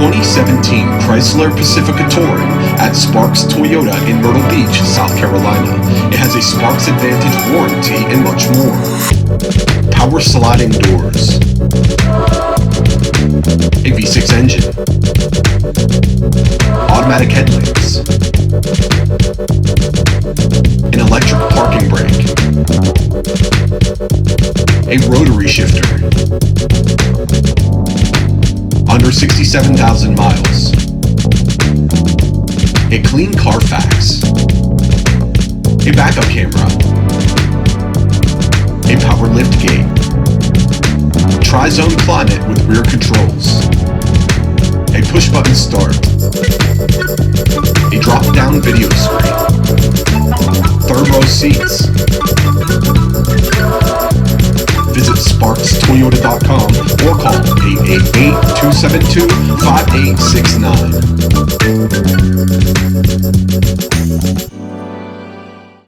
2017 Chrysler Pacifica Touring at Sparks Toyota in Myrtle Beach, South Carolina. It has a Sparks Advantage warranty and much more. Power sliding doors, a V6 engine, automatic headlamps, an electric parking brake, a rotary shifter, under 67,000 miles, a clean CARFAX, a backup camera, a power liftgate, tri-zone climate with rear controls, a push-button start, a drop-down video screen, third-row seats. Visit SparksToyota.com or call 888-272-5869.